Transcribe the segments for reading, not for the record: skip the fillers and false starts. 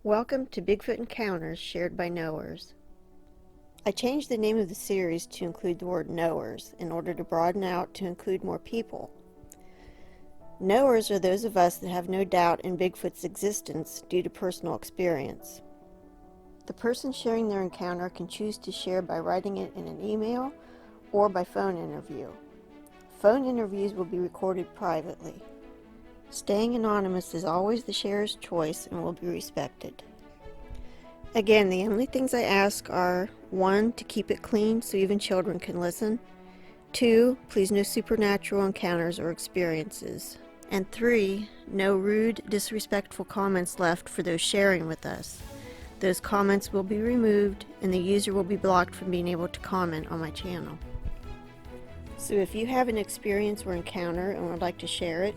Welcome to Bigfoot Encounters Shared by Knowers. I changed the name of the series to include the word knowers in order to broaden out to include more people. Knowers are those of us that have no doubt in Bigfoot's existence due to personal experience. The person sharing their encounter can choose to share by writing it in an email or by phone interview. Phone interviews will be recorded privately. Staying anonymous is always the sharer's choice and will be respected. Again, the only things I ask are 1. To keep it clean so even children can listen. 2. Please no supernatural encounters or experiences. And 3. No rude, disrespectful comments left for those sharing with us. Those comments will be removed and the user will be blocked from being able to comment on my channel. So if you have an experience or encounter and would like to share it,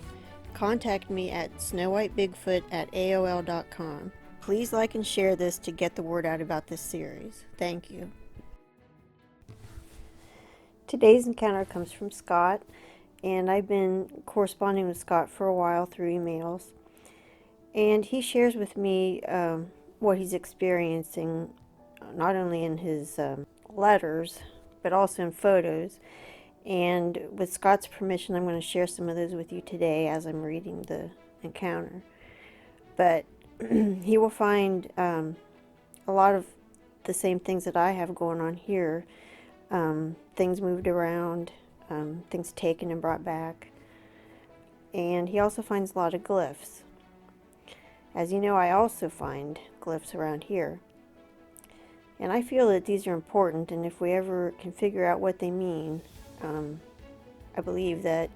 contact me at snowwhitebigfoot@aol.com. Please like and share this to get the word out about this series. Thank you. Today's encounter comes from Scott, and I've been corresponding with Scott for a while through emails. And he shares with me what he's experiencing, not only in his letters, but also in photos. And with Scott's permission, I'm going to share some of those with you today as I'm reading the encounter. But he will find a lot of the same things that I have going on here. Things moved around, things taken and brought back. And he also finds a lot of glyphs. As you know, I also find glyphs around here. And I feel that these are important, and if we ever can figure out what they mean, I believe that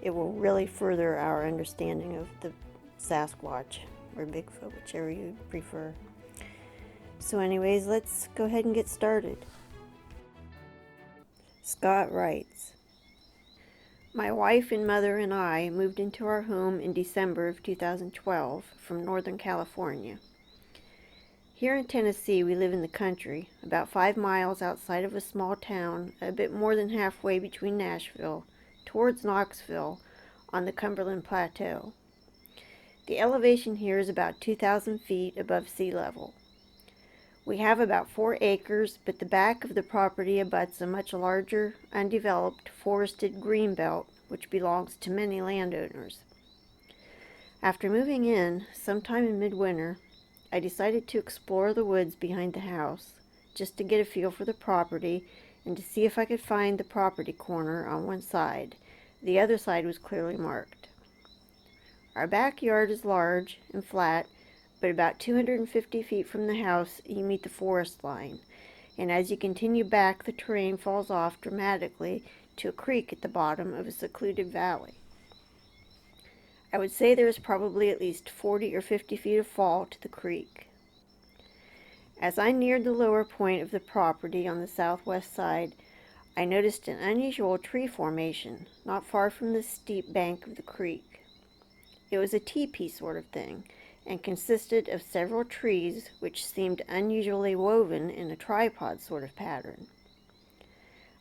it will really further our understanding of the Sasquatch or Bigfoot, whichever you prefer. So anyways, let's go ahead and get started. Scott writes, my wife and mother and I moved into our home in December of 2012 from Northern California. Here in Tennessee, we live in the country, about 5 miles outside of a small town, a bit more than halfway between Nashville, towards Knoxville, on the Cumberland Plateau. The elevation here is about 2,000 feet above sea level. We have about 4 acres, but the back of the property abuts a much larger, undeveloped, forested greenbelt, which belongs to many landowners. After moving in, sometime in midwinter, I decided to explore the woods behind the house, just to get a feel for the property and to see if I could find the property corner on one side. The other side was clearly marked. Our backyard is large and flat, but about 250 feet from the house you meet the forest line, and as you continue back the terrain falls off dramatically to a creek at the bottom of a secluded valley. I would say there is probably at least 40 or 50 feet of fall to the creek. As I neared the lower point of the property on the southwest side, I noticed an unusual tree formation not far from the steep bank of the creek. It was a teepee sort of thing and consisted of several trees which seemed unusually woven in a tripod sort of pattern.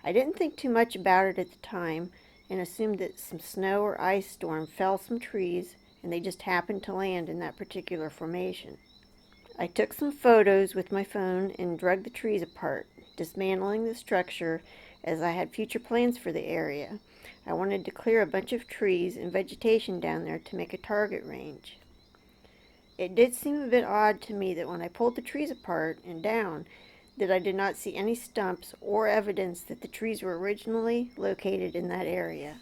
I didn't think too much about it at the time, and assumed that some snow or ice storm fell some trees and they just happened to land in that particular formation. I took some photos with my phone and drug the trees apart, dismantling the structure as I had future plans for the area. I wanted to clear a bunch of trees and vegetation down there to make a target range. It did seem a bit odd to me that when I pulled the trees apart and down, that I did not see any stumps or evidence that the trees were originally located in that area.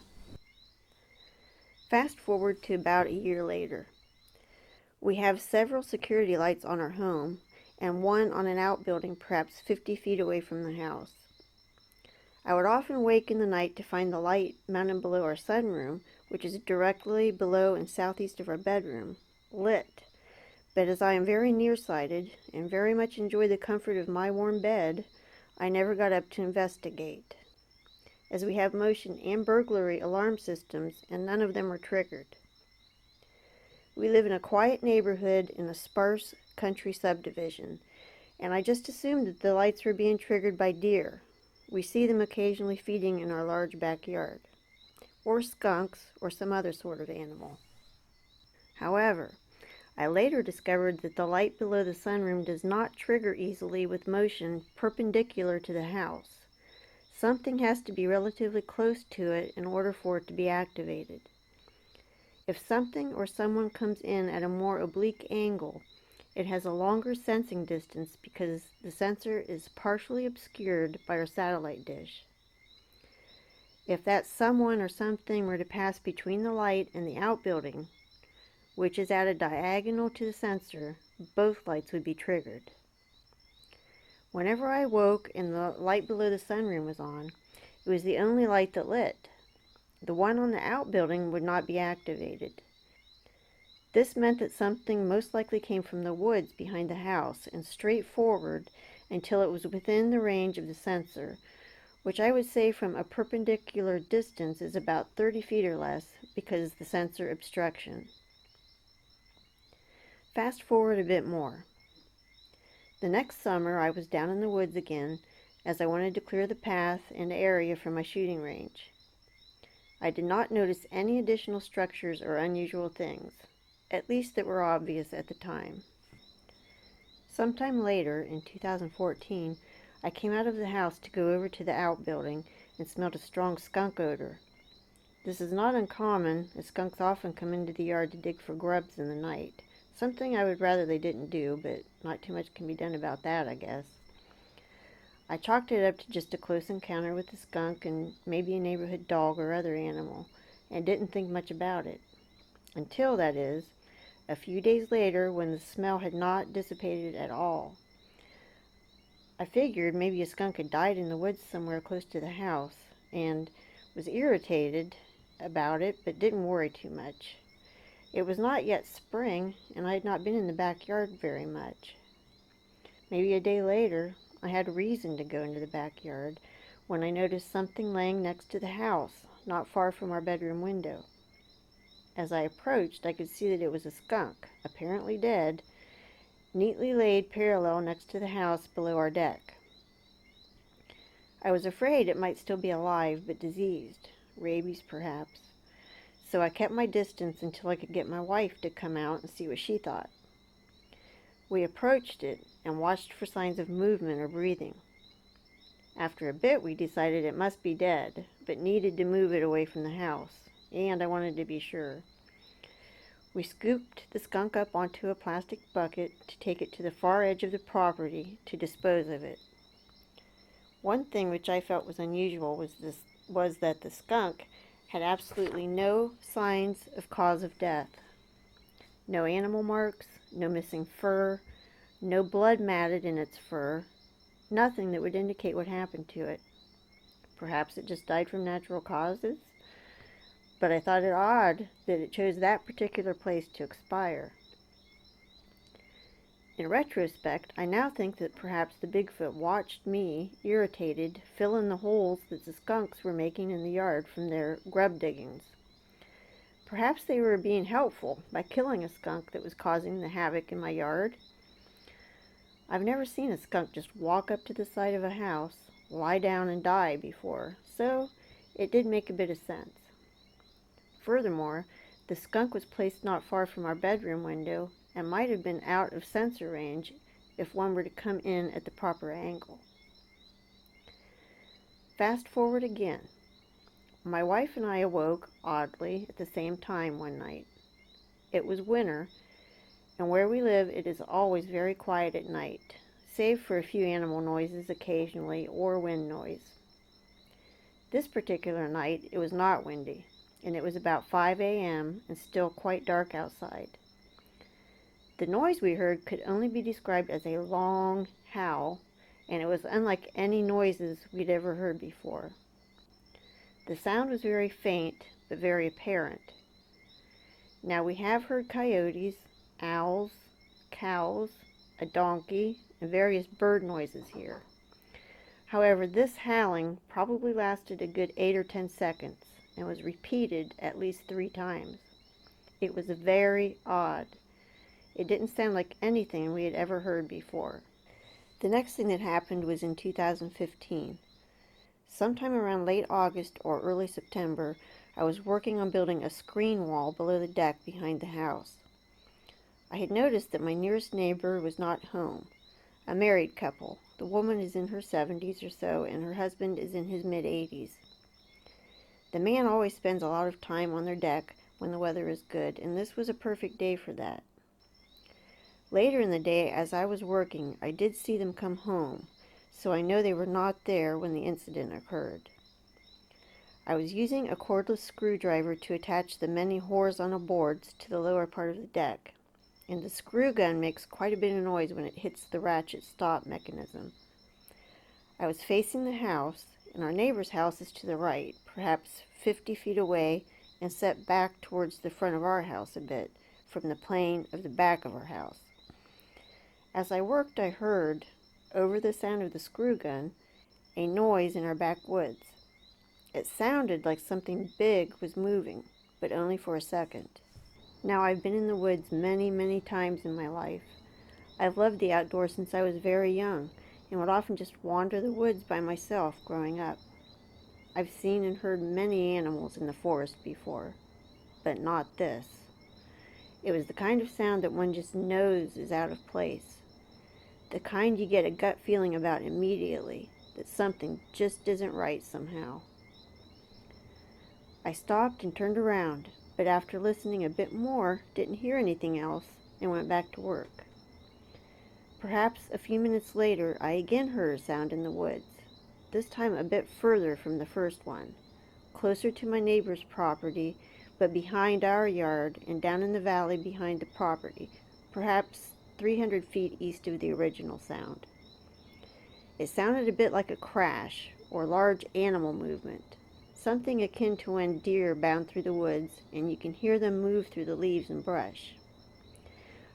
Fast forward to about a year later. We have several security lights on our home, and one on an outbuilding perhaps 50 feet away from the house. I would often wake in the night to find the light mounted below our sunroom, which is directly below and southeast of our bedroom, lit. But as I am very nearsighted and very much enjoy the comfort of my warm bed, I never got up to investigate, as we have motion and burglary alarm systems and none of them are triggered. We live in a quiet neighborhood in a sparse country subdivision, and I just assumed that the lights were being triggered by deer. We see them occasionally feeding in our large backyard, or skunks or some other sort of animal. However, I later discovered that the light below the sunroom does not trigger easily with motion perpendicular to the house. Something has to be relatively close to it in order for it to be activated. If something or someone comes in at a more oblique angle, it has a longer sensing distance because the sensor is partially obscured by our satellite dish. If that someone or something were to pass between the light and the outbuilding, which is at a diagonal to the sensor, both lights would be triggered. Whenever I woke and the light below the sunroom was on, it was the only light that lit. The one on the outbuilding would not be activated. This meant that something most likely came from the woods behind the house and straight forward until it was within the range of the sensor, which I would say from a perpendicular distance is about 30 feet or less because of the sensor obstruction. Fast forward a bit more. The next summer I was down in the woods again as I wanted to clear the path and area from my shooting range. I did not notice any additional structures or unusual things, at least that were obvious at the time. Sometime later, in 2014, I came out of the house to go over to the outbuilding and smelled a strong skunk odor. This is not uncommon, as skunks often come into the yard to dig for grubs in the night. Something I would rather they didn't do, but not too much can be done about that, I guess. I chalked it up to just a close encounter with the skunk and maybe a neighborhood dog or other animal, and didn't think much about it. Until, that is, a few days later when the smell had not dissipated at all. I figured maybe a skunk had died in the woods somewhere close to the house, and was irritated about it, but didn't worry too much. It was not yet spring, and I had not been in the backyard very much. Maybe a day later, I had reason to go into the backyard when I noticed something laying next to the house, not far from our bedroom window. As I approached, I could see that it was a skunk, apparently dead, neatly laid parallel next to the house below our deck. I was afraid it might still be alive, but diseased, rabies perhaps. So I kept my distance until I could get my wife to come out and see what she thought. We approached it and watched for signs of movement or breathing. After a bit, we decided it must be dead, but needed to move it away from the house, and I wanted to be sure. We scooped the skunk up onto a plastic bucket to take it to the far edge of the property to dispose of it. One thing which I felt was unusual was that the skunk had absolutely no signs of cause of death. No animal marks, no missing fur, no blood matted in its fur, nothing that would indicate what happened to it. Perhaps it just died from natural causes, but I thought it odd that it chose that particular place to expire. In retrospect, I now think that perhaps the Bigfoot watched me, irritated, fill in the holes that the skunks were making in the yard from their grub diggings. Perhaps they were being helpful by killing a skunk that was causing the havoc in my yard. I've never seen a skunk just walk up to the side of a house, lie down and die before, so it did make a bit of sense. Furthermore, the skunk was placed not far from our bedroom window and might have been out of sensor range if one were to come in at the proper angle. Fast forward again. My wife and I awoke, oddly, at the same time one night. It was winter, and where we live it is always very quiet at night, save for a few animal noises occasionally or wind noise. This particular night it was not windy, and it was about 5 a.m. and still quite dark outside. The noise we heard could only be described as a long howl, and it was unlike any noises we'd ever heard before. The sound was very faint, but very apparent. Now, we have heard coyotes, owls, cows, a donkey, and various bird noises here. However, this howling probably lasted a good 8 or 10 seconds and was repeated at least 3 times. It was very odd. It didn't sound like anything we had ever heard before. The next thing that happened was in 2015. Sometime around late August or early September, I was working on building a screen wall below the deck behind the house. I had noticed that my nearest neighbor was not home. A married couple. The woman is in her 70s or so, and her husband is in his mid-80s. The man always spends a lot of time on their deck when the weather is good, and this was a perfect day for that. Later in the day, as I was working, I did see them come home, so I know they were not there when the incident occurred. I was using a cordless screwdriver to attach the many horizontal boards to the lower part of the deck, and the screw gun makes quite a bit of noise when it hits the ratchet stop mechanism. I was facing the house, and our neighbor's house is to the right, perhaps 50 feet away, and set back towards the front of our house a bit, from the plane of the back of our house. As I worked, I heard, over the sound of the screw gun, a noise in our backwoods. It sounded like something big was moving, but only for a second. Now, I've been in the woods many, many times in my life. I've loved the outdoors since I was very young, and would often just wander the woods by myself growing up. I've seen and heard many animals in the forest before, but not this. It was the kind of sound that one just knows is out of place. The kind you get a gut feeling about immediately, that something just isn't right somehow. I stopped and turned around, but after listening a bit more, didn't hear anything else, and went back to work. Perhaps a few minutes later, I again heard a sound in the woods, this time a bit further from the first one, closer to my neighbor's property, but behind our yard and down in the valley behind the property, perhaps 300 feet east of the original sound. It sounded a bit like a crash or large animal movement, something akin to when deer bound through the woods and you can hear them move through the leaves and brush.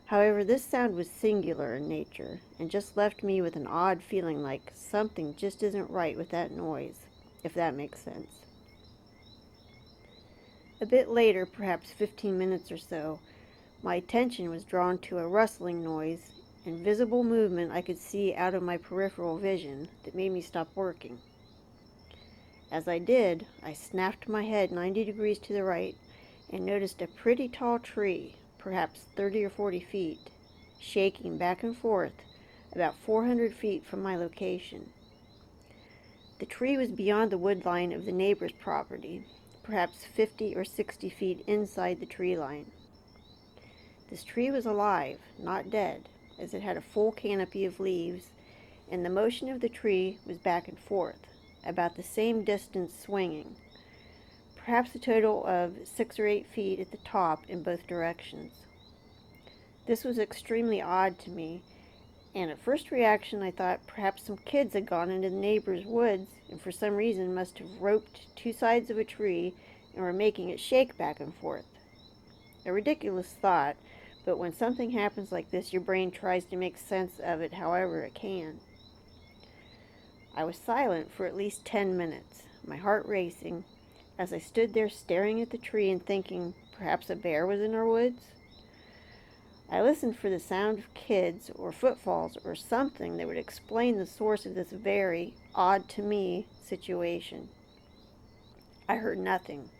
However, this sound was singular in nature and just left me with an odd feeling like something just isn't right with that noise, if that makes sense. A bit later, perhaps 15 minutes or so, my attention was drawn to a rustling noise and visible movement I could see out of my peripheral vision that made me stop working. As I did, I snapped my head 90 degrees to the right and noticed a pretty tall tree, perhaps 30 or 40 feet, shaking back and forth about 400 feet from my location. The tree was beyond the wood line of the neighbor's property, perhaps 50 or 60 feet inside the tree line. This tree was alive, not dead, as it had a full canopy of leaves, and the motion of the tree was back and forth, about the same distance swinging, perhaps a total of 6 or 8 feet at the top in both directions. This was extremely odd to me, and at first reaction I thought perhaps some kids had gone into the neighbor's woods and for some reason must have roped two sides of a tree and were making it shake back and forth. A ridiculous thought, but when something happens like this, your brain tries to make sense of it however it can. I was silent for at least 10 minutes, my heart racing, as I stood there staring at the tree and thinking perhaps a bear was in our woods. I listened for the sound of kids or footfalls or something that would explain the source of this very odd to me situation. I heard nothing.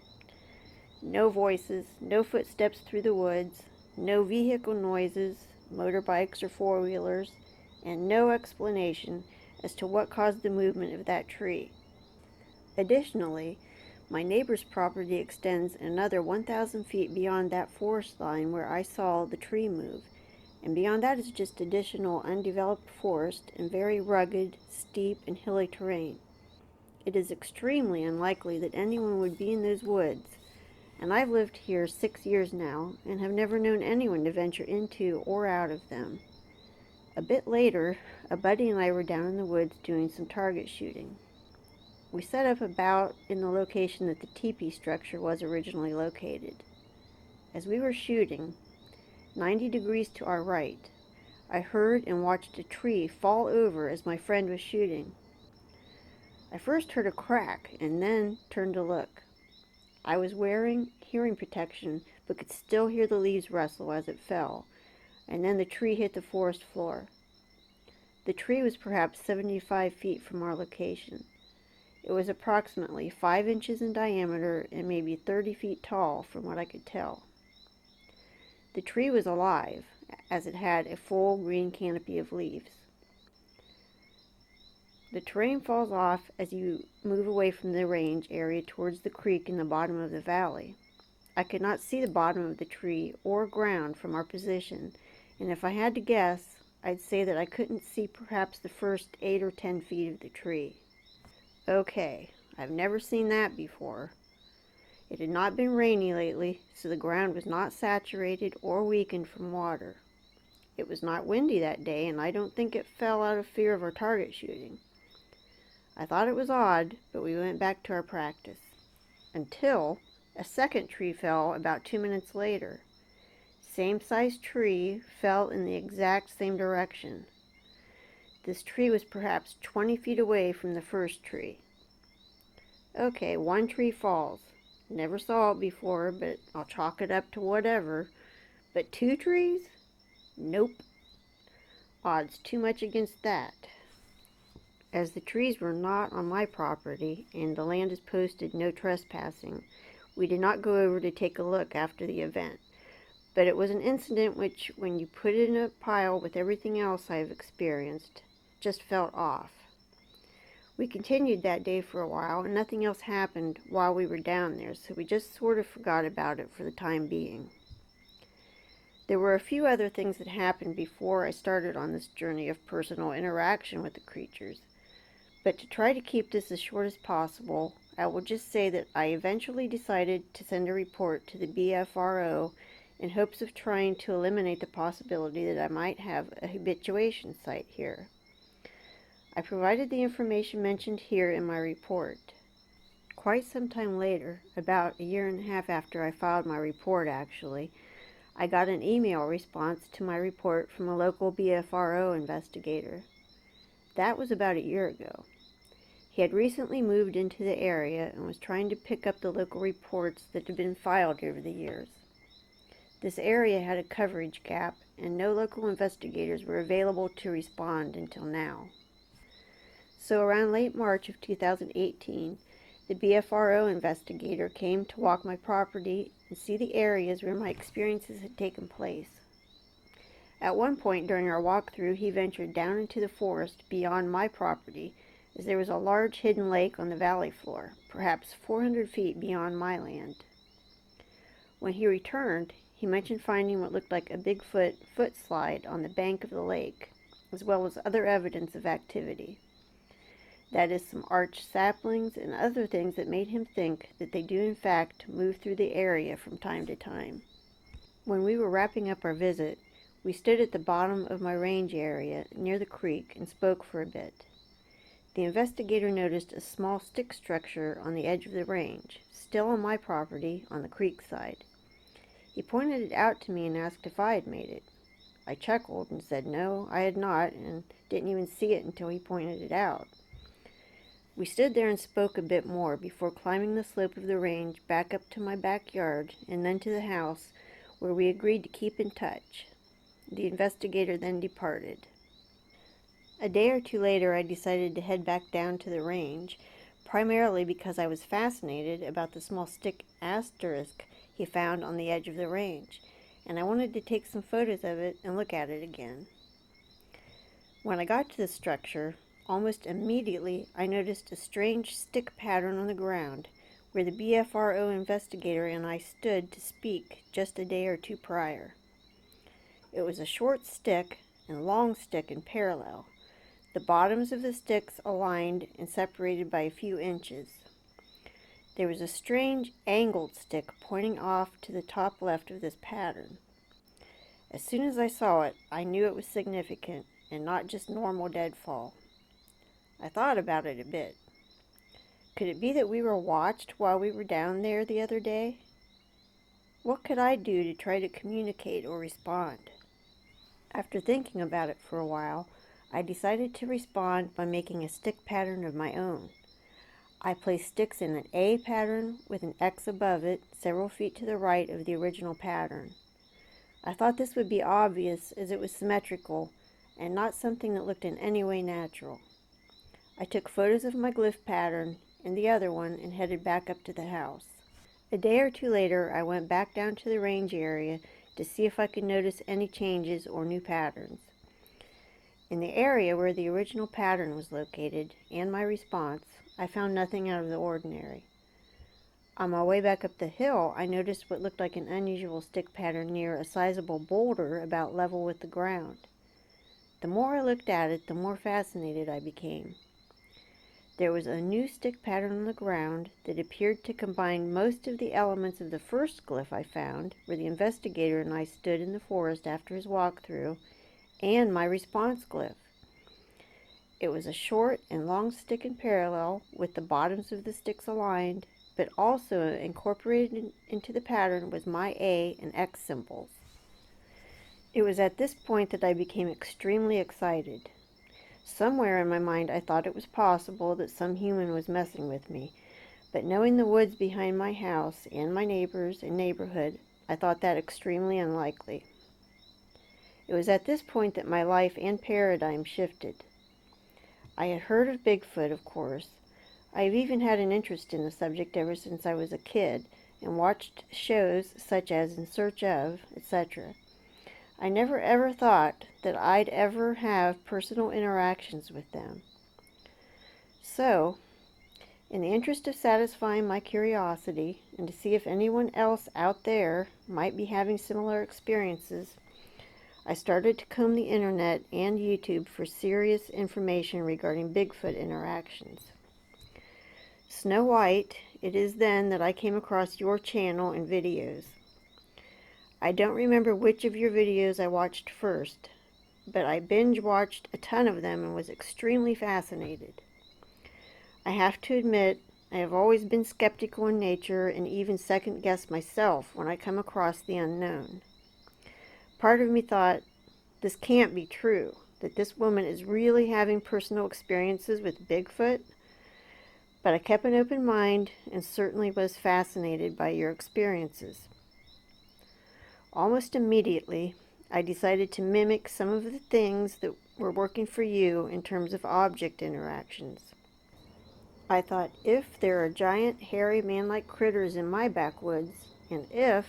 No voices, no footsteps through the woods, no vehicle noises, motorbikes or four-wheelers, and no explanation as to what caused the movement of that tree. Additionally, my neighbor's property extends another 1,000 feet beyond that forest line where I saw the tree move, and beyond that is just additional undeveloped forest and very rugged, steep, and hilly terrain. It is extremely unlikely that anyone would be in those woods, and I've lived here 6 years now and have never known anyone to venture into or out of them. A bit later, a buddy and I were down in the woods doing some target shooting. We set up about in the location that the teepee structure was originally located. As we were shooting, 90 degrees to our right, I heard and watched a tree fall over as my friend was shooting. I first heard a crack and then turned to look. I was wearing hearing protection but could still hear the leaves rustle as it fell, and then the tree hit the forest floor. The tree was perhaps 75 feet from our location. It was approximately 5 inches in diameter and maybe 30 feet tall from what I could tell. The tree was alive, as it had a full green canopy of leaves. The terrain falls off as you move away from the range area towards the creek in the bottom of the valley. I could not see the bottom of the tree or ground from our position, and if I had to guess, I'd say that I couldn't see perhaps the first 8 or 10 feet of the tree. Okay, I've never seen that before. It had not been rainy lately, so the ground was not saturated or weakened from water. It was not windy that day, and I don't think it fell out of fear of our target shooting. I thought it was odd, but we went back to our practice. Until a second tree fell about 2 minutes later. Same size tree fell in the exact same direction. This tree was perhaps 20 feet away from the first tree. Okay, one tree falls. Never saw it before, but I'll chalk it up to whatever. But 2 trees? Nope. Odds too much against that. As the trees were not on my property and the land is posted no trespassing, we did not go over to take a look after the event. But it was an incident which, when you put it in a pile with everything else I have experienced, just felt off. We continued that day for a while, and nothing else happened while we were down there, so we just sort of forgot about it for the time being. There were a few other things that happened before I started on this journey of personal interaction with the creatures, but to try to keep this as short as possible, I will just say that I eventually decided to send a report to the BFRO in hopes of trying to eliminate the possibility that I might have a habituation site here. I provided the information mentioned here in my report. Quite some time later, about a year and a half after I filed my report actually, I got an email response to my report from a local BFRO investigator. That was about a year ago. He had recently moved into the area and was trying to pick up the local reports that had been filed over the years. This area had a coverage gap, and no local investigators were available to respond until now. So around late March of 2018, the BFRO investigator came to walk my property and see the areas where my experiences had taken place. At one point during our walkthrough, he ventured down into the forest beyond my property, as there was a large hidden lake on the valley floor, perhaps 400 feet beyond my land. When he returned, he mentioned finding what looked like a Bigfoot foot slide on the bank of the lake, as well as other evidence of activity. That is, some arched saplings and other things that made him think that they do in fact move through the area from time to time. When we were wrapping up our visit, we stood at the bottom of my range area near the creek and spoke for a bit. The investigator noticed a small stick structure on the edge of the range, still on my property on the creek side. He pointed it out to me and asked if I had made it. I chuckled and said no, I had not, and didn't even see it until he pointed it out. We stood there and spoke a bit more before climbing the slope of the range back up to my backyard and then to the house, where we agreed to keep in touch. The investigator then departed. A day or two later, I decided to head back down to the range, primarily because I was fascinated about the small stick asterisk he found on the edge of the range, and I wanted to take some photos of it and look at it again. When I got to the structure, almost immediately I noticed a strange stick pattern on the ground where the BFRO investigator and I stood to speak just a day or two prior. It was a short stick and long stick in parallel, the bottoms of the sticks aligned and separated by a few inches. There was a strange angled stick pointing off to the top left of this pattern. As soon as I saw it, I knew it was significant and not just normal deadfall. I thought about it a bit. Could it be that we were watched while we were down there the other day? What could I do to try to communicate or respond? After thinking about it for a while, I decided to respond by making a stick pattern of my own. I placed sticks in an A pattern with an X above it, several feet to the right of the original pattern. I thought this would be obvious as it was symmetrical and not something that looked in any way natural. I took photos of my glyph pattern and the other one and headed back up to the house. A day or two later, I went back down to the range area to see if I could notice any changes or new patterns. In the area where the original pattern was located, and my response, I found nothing out of the ordinary. On my way back up the hill, I noticed what looked like an unusual stick pattern near a sizable boulder about level with the ground. The more I looked at it, the more fascinated I became. There was a new stick pattern on the ground that appeared to combine most of the elements of the first glyph I found, where the investigator and I stood in the forest after his walkthrough, and my response glyph. It was a short and long stick in parallel, with the bottoms of the sticks aligned, but also incorporated into the pattern was my A and X symbols. It was at this point that I became extremely excited. Somewhere in my mind I thought it was possible that some human was messing with me, but knowing the woods behind my house and my neighbors and neighborhood, I thought that extremely unlikely. It was at this point that my life and paradigm shifted. I had heard of Bigfoot, of course. I have even had an interest in the subject ever since I was a kid, and watched shows such as In Search of, etc. I never ever thought that I'd ever have personal interactions with them. So, in the interest of satisfying my curiosity, and to see if anyone else out there might be having similar experiences, I started to comb the internet and YouTube for serious information regarding Bigfoot interactions. Snow White, it is then that I came across your channel and videos. I don't remember which of your videos I watched first, but I binge watched a ton of them and was extremely fascinated. I have to admit, I have always been skeptical in nature and even second-guess myself when I come across the unknown. Part of me thought, this can't be true, that this woman is really having personal experiences with Bigfoot. But I kept an open mind and certainly was fascinated by your experiences. Almost immediately, I decided to mimic some of the things that were working for you in terms of object interactions. I thought, if there are giant, hairy, man-like critters in my backwoods, and if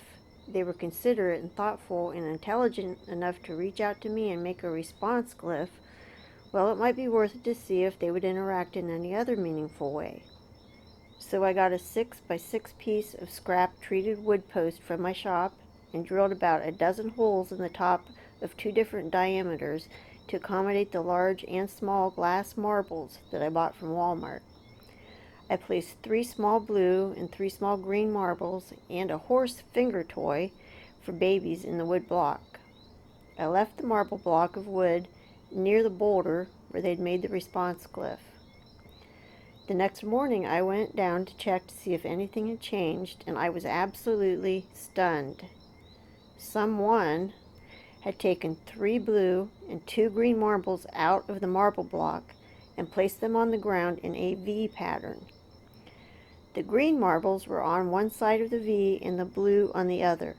they were considerate and thoughtful and intelligent enough to reach out to me and make a response glyph, well, it might be worth it to see if they would interact in any other meaningful way. So I got a 6x6 piece of scrap treated wood post from my shop and drilled about a dozen holes in the top of 2 different diameters to accommodate the large and small glass marbles that I bought from Walmart. I placed 3 small blue and 3 small green marbles and a horse finger toy for babies in the wood block. I left the marble block of wood near the boulder where they'd made the response glyph. The next morning I went down to check to see if anything had changed, and I was absolutely stunned. Someone had taken 3 blue and 2 green marbles out of the marble block and placed them on the ground in a V pattern. The green marbles were on one side of the V and the blue on the other.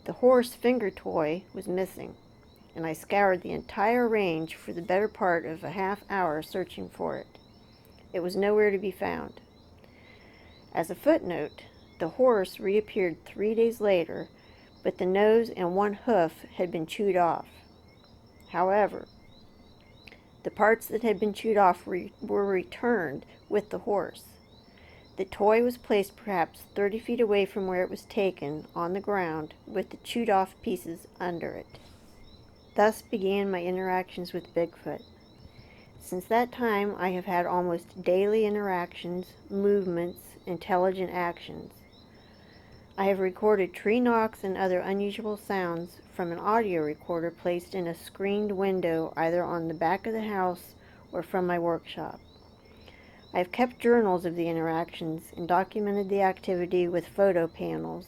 The horse finger toy was missing, and I scoured the entire range for the better part of a half hour searching for it. It was nowhere to be found. As a footnote, the horse reappeared 3 days later, but the nose and 1 hoof had been chewed off. However, the parts that had been chewed off were returned with the horse. The toy was placed perhaps 30 feet away from where it was taken, on the ground, with the chewed off pieces under it. Thus began my interactions with Bigfoot. Since that time, I have had almost daily interactions, movements, intelligent actions. I have recorded tree knocks and other unusual sounds from an audio recorder placed in a screened window either on the back of the house or from my workshop. I have kept journals of the interactions and documented the activity with photo panels,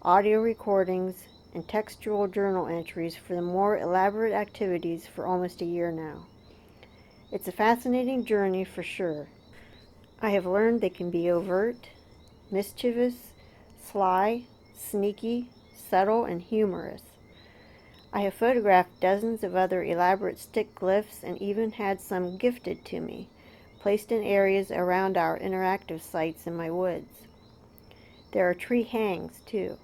audio recordings, and textual journal entries for the more elaborate activities for almost a year now. It's a fascinating journey for sure. I have learned they can be overt, mischievous, sly, sneaky, subtle, and humorous. I have photographed dozens of other elaborate stick glyphs and even had some gifted to me, placed in areas around our interactive sites in my woods. There are tree hangs, too.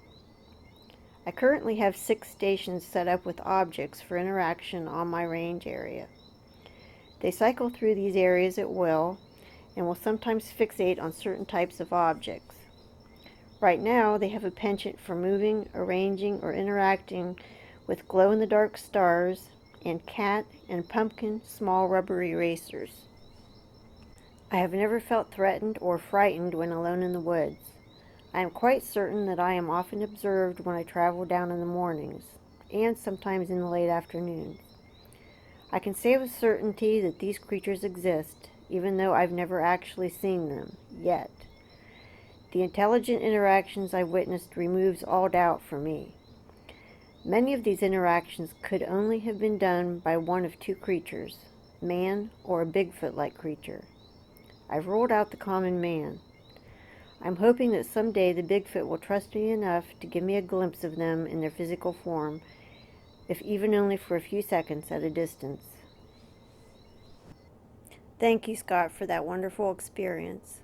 I currently have 6 stations set up with objects for interaction on my range area. They cycle through these areas at will and will sometimes fixate on certain types of objects. Right now, they have a penchant for moving, arranging, or interacting with glow-in-the-dark stars and cat and pumpkin small rubber erasers. I have never felt threatened or frightened when alone in the woods. I am quite certain that I am often observed when I travel down in the mornings, and sometimes in the late afternoons. I can say with certainty that these creatures exist, even though I've never actually seen them, yet. The intelligent interactions I've witnessed removes all doubt for me. Many of these interactions could only have been done by one of 2 creatures, man or a Bigfoot-like creature. I've ruled out the common man. I'm hoping that someday the Bigfoot will trust me enough to give me a glimpse of them in their physical form, if even only for a few seconds at a distance. Thank you, Scott, for that wonderful experience.